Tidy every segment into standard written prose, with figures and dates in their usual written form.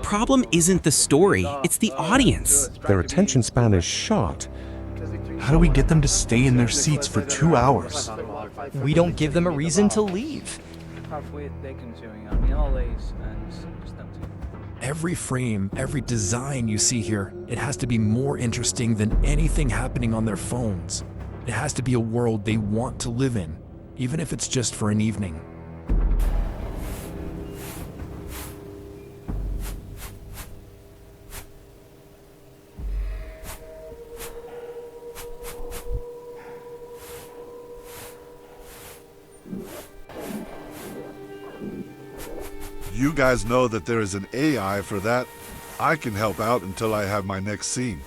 problem isn't the story, it's the audience. Their attention span is short. How do we get them to stay in their seats for 2 hours? We don't give them a reason to leave. Every frame, every design you see here, it has to be more interesting than anything happening on their phones. It has to be a world they want to live in, even if it's just for an evening. You guys know that there is an AI for that. I can help out until I have my next scene.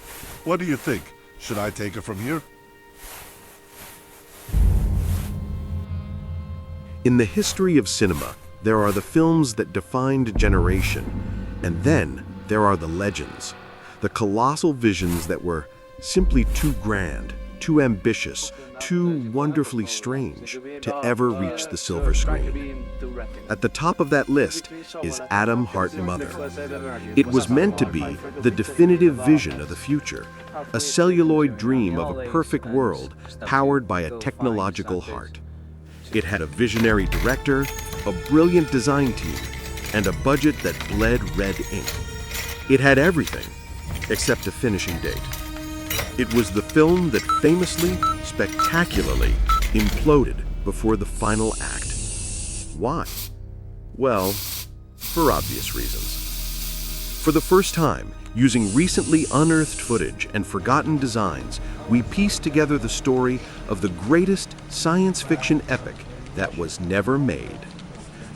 What do you think? Should I take it from here? In the history of cinema, there are the films that defined a generation, and then there are the legends, the colossal visions that were simply too grand, too ambitious, too wonderfully strange to ever reach the silver screen. At the top of that list is Adam Hart Mother. It was meant to be the definitive vision of the future, a celluloid dream of a perfect world powered by a technological heart. It had a visionary director, a brilliant design team, and a budget that bled red ink. It had everything, except a finishing date. It was the film that famously, spectacularly imploded before the final act. Why? Well, for obvious reasons. For the first time, using recently unearthed footage and forgotten designs, we pieced together the story of the greatest science fiction epic that was never made.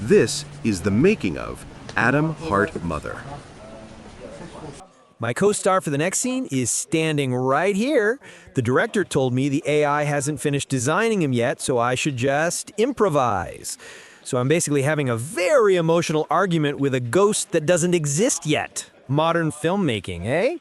This is the making of Adam Hart Mother. My co-star for the next scene is standing right here. The director told me the AI hasn't finished designing him yet, so I should just improvise. So I'm basically having a very emotional argument with a ghost that doesn't exist yet. Modern filmmaking, eh?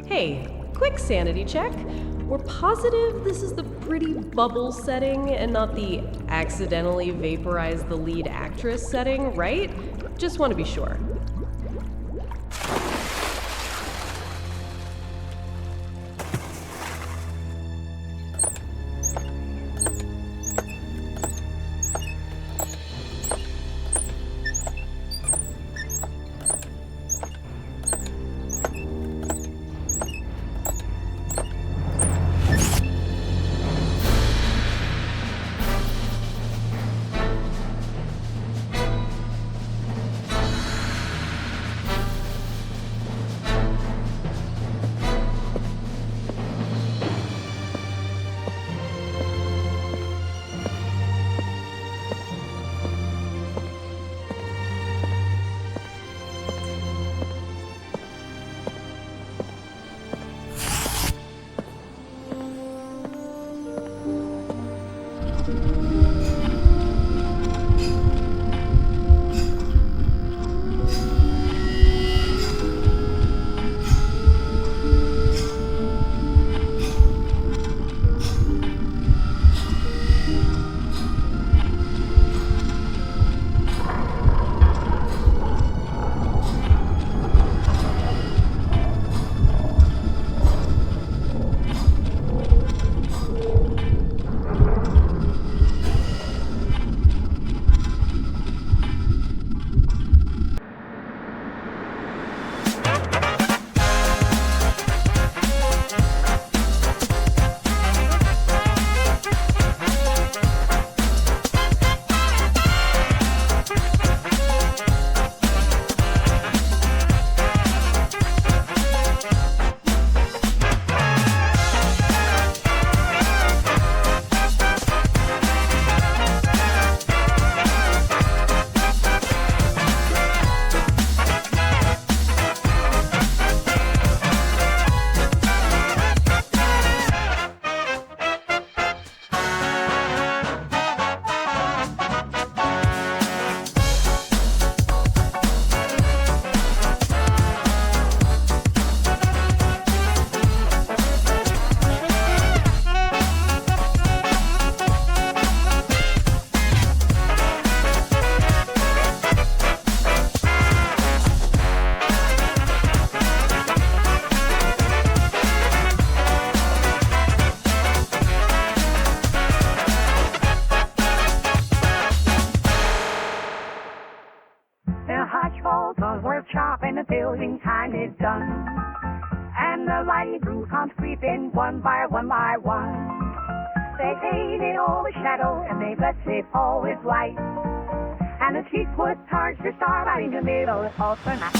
Hey, quick sanity check. We're positive this is the pretty bubble setting and not the accidentally vaporize the lead actress setting, right? Just want to be sure. chopping and building time is done. And the mighty blue comes creeping one by one by one. They painted all the shadows and they blessed it all with light. And the teak wood starts to start right in the middle of the night.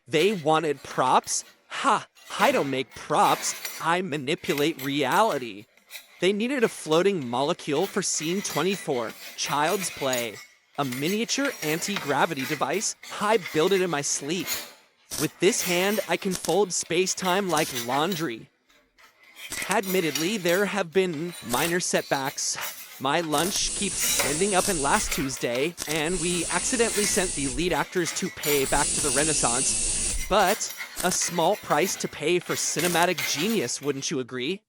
They wanted props? Ha! I don't make props. I manipulate reality. They needed a floating molecule for scene 24, Child's Play. A miniature anti-gravity device. I built it in my sleep. With this hand, I can fold space-time like laundry. Admittedly, there have been minor setbacks. My lunch keeps ending up in last Tuesday, and we accidentally sent the lead actor's toupee back to the Renaissance. But a small price to pay for cinematic genius, wouldn't you agree?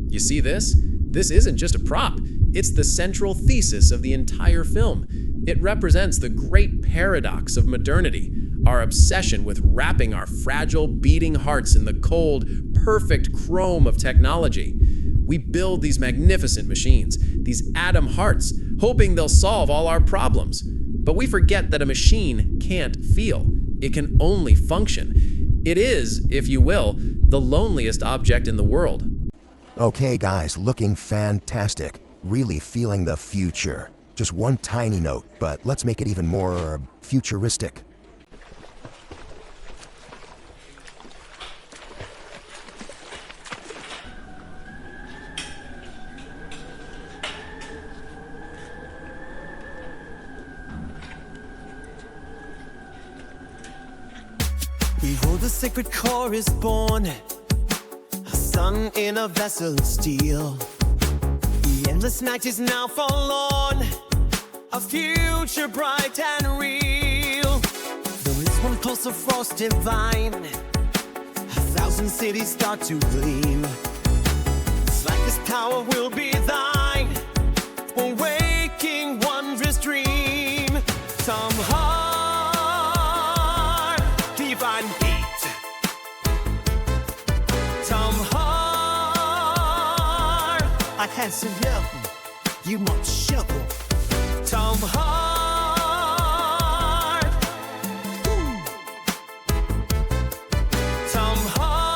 You see this? This isn't just a prop. It's the central thesis of the entire film. It represents the great paradox of modernity, our obsession with wrapping our fragile, beating hearts in the cold, perfect chrome of technology. We build these magnificent machines, these atom hearts, hoping they'll solve all our problems. But we forget that a machine can't feel. It can only function. It is, if you will, the loneliest object in the world. Okay guys, looking fantastic. Really feeling the future. Just one tiny note, but let's make it even more futuristic. Behold, the sacred core is born, a sun in a vessel of steel. The endless night is now forlorn, a future bright and real. There is one pulse of frost divine, 1,000 cities start to gleam. It's like this power will be thine, a waking wondrous dream. Some heart, divine beat. Some heart, I can't see you must show. Some heart, some heart.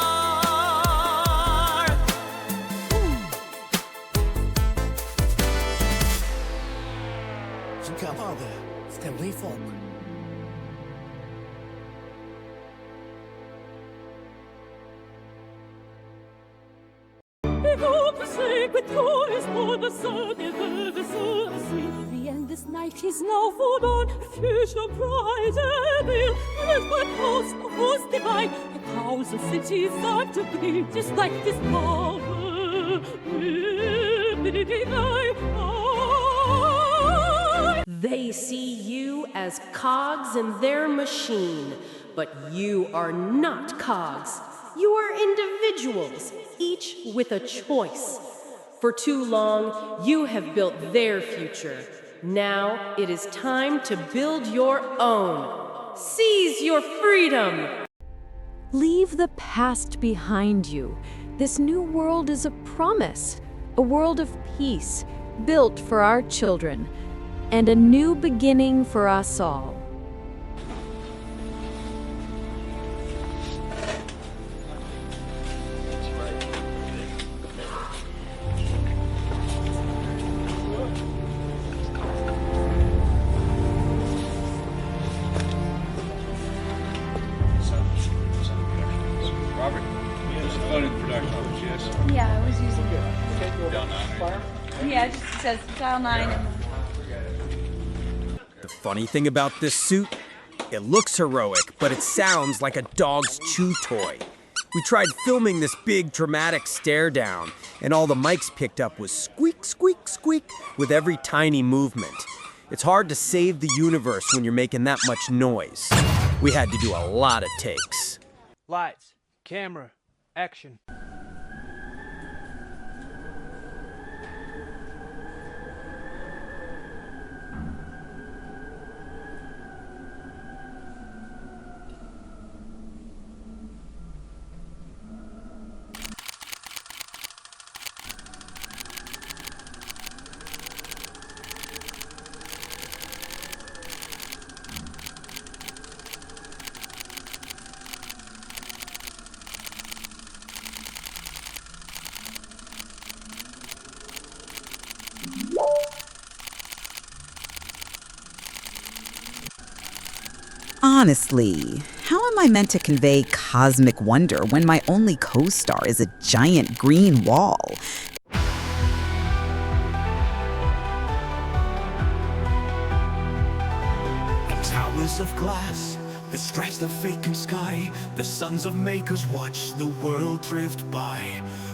Ciekawe, w tej folk. Evoke the sacred chorus for the sun and the sea. The endless night is now forlorn, future bright and real. Let my host divine, 1,000 cities start to gleam, just like this power will be divine. They see you as cogs in their machine, but you are not cogs. You are individuals. individuals, each with a choice. For too long, you have built their future. Now it is time to build your own. Seize your freedom! Leave the past behind you. This new world is a promise, a world of peace, built for our children, and a new beginning for us all. Yeah, I was using it. Yeah, it just says dial 9. The funny thing about this suit, it looks heroic, but it sounds like a dog's chew toy. We tried filming this big dramatic stare down, and all the mics picked up was squeak, squeak, squeak with every tiny movement. It's hard to save the universe when you're making that much noise. We had to do a lot of takes. Lights, camera, action. Honestly, how am I meant to convey cosmic wonder when my only co-star is a giant green wall? Towers of glass that stretch the vacant sky. The sons of makers watch the world drift by.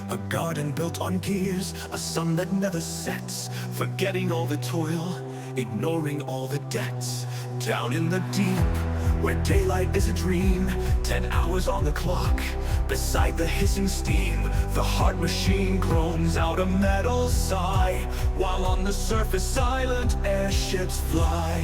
A garden built on gears, a sun that never sets, forgetting all the toil, ignoring all the debts. Down in the deep, where daylight is a dream, 10 hours on the clock, beside the hissing steam, the heart machine groans out a metal sigh, while on the surface silent airships fly.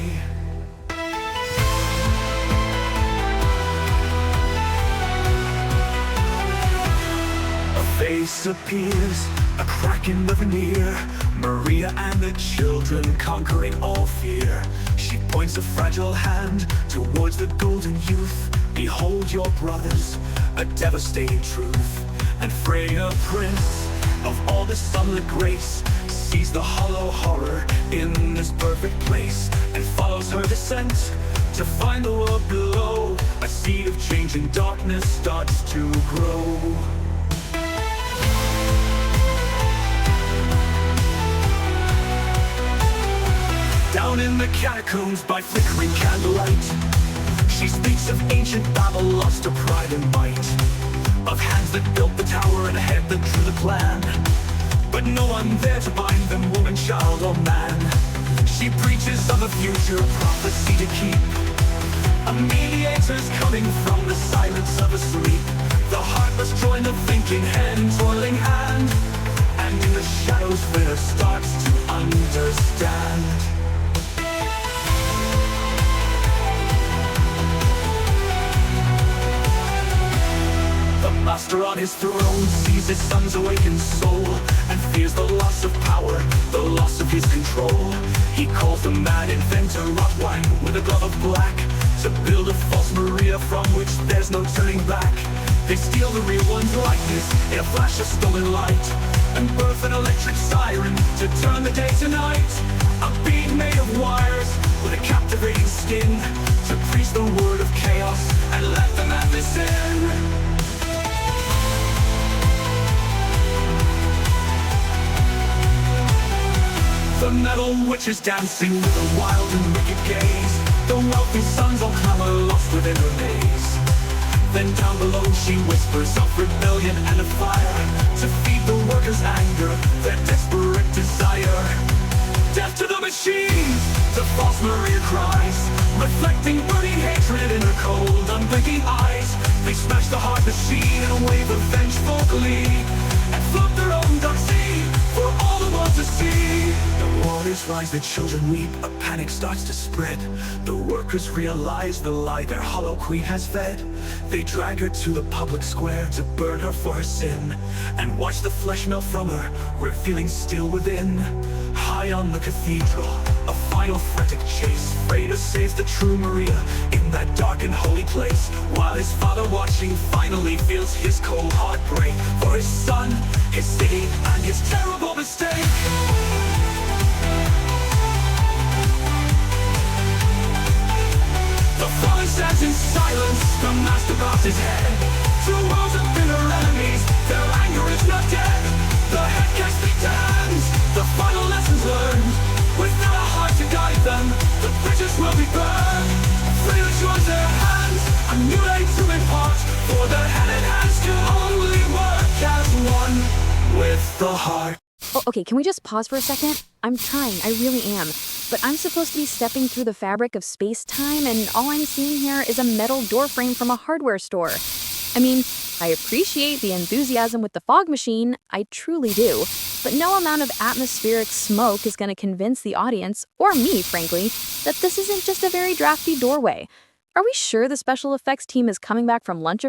A face appears, a crack in the veneer, Maria and the children conquering all fear. She points a fragile hand towards the golden youth. Behold your brothers, a devastating truth. And Freya, prince of all this sunlit grace, sees the hollow horror in this perfect place, and follows her descent to find the world below. A seed of change in darkness starts to grow. Down in the catacombs by flickering candlelight, she speaks of ancient Babel, lost her pride and might, of hands that built the tower and a head that drew the plan, but no one there to bind them, woman, child, or man. She preaches of a future prophecy to keep, a mediator's coming from the silence of a sleep. The heart must join the thinking head and toiling hand, and in the shadows Freya starts to understand. The master on his throne sees his son's awakened soul, and fears the loss of power, the loss of his control. He calls the mad inventor Rotwine with a glove of black, to build a false Maria from which there's no turning back. They steal the real one's likeness in a flash of stolen light, and birth an electric siren to turn the day to night. A being made of wires with a captivating skin, to preach the word of chaos and let the madness in. The metal witch is dancing with a wild and wicked gaze. The wealthy sons all clamor, lost within her maze. Then down below she whispers of rebellion and of fire, to feed the workers' anger, their desperate desire. Death to the machines, the false Maria cries, reflecting burning hatred in her cold, unblinking eyes. They smash the heart machine and wave a vengeful glee, and float their own dark sea for all the world to see. The waters rise, the children weep, a panic starts to spread. The workers realize the lie their hollow queen has fed. They drag her to the public square to burn her for her sin, and watch the flesh melt from her, revealing steel within. High on the cathedral, a final frantic chase. Freda saves the true Maria in that dark and holy place, while his father watching finally feels his cold heart break for his son, his city, and his terrible mistake. The father stands in silence, the master bows his head. Through rows of bitter enemies, their anger is not dead. The head can't speak to hands, the final lessons learned. Without a heart to guide them, the bridges will be burned. Freely joins their hands, a new age to impart, for the hand and hands can only work as one with the heart. Oh, okay, can we just pause for a second? I'm trying, I really am. But I'm supposed to be stepping through the fabric of space-time, and all I'm seeing here is a metal doorframe from a hardware store. I mean, I appreciate the enthusiasm with the fog machine, I truly do. But no amount of atmospheric smoke is going to convince the audience, or me, frankly, that this isn't just a very drafty doorway. Are we sure the special effects team is coming back from lunch?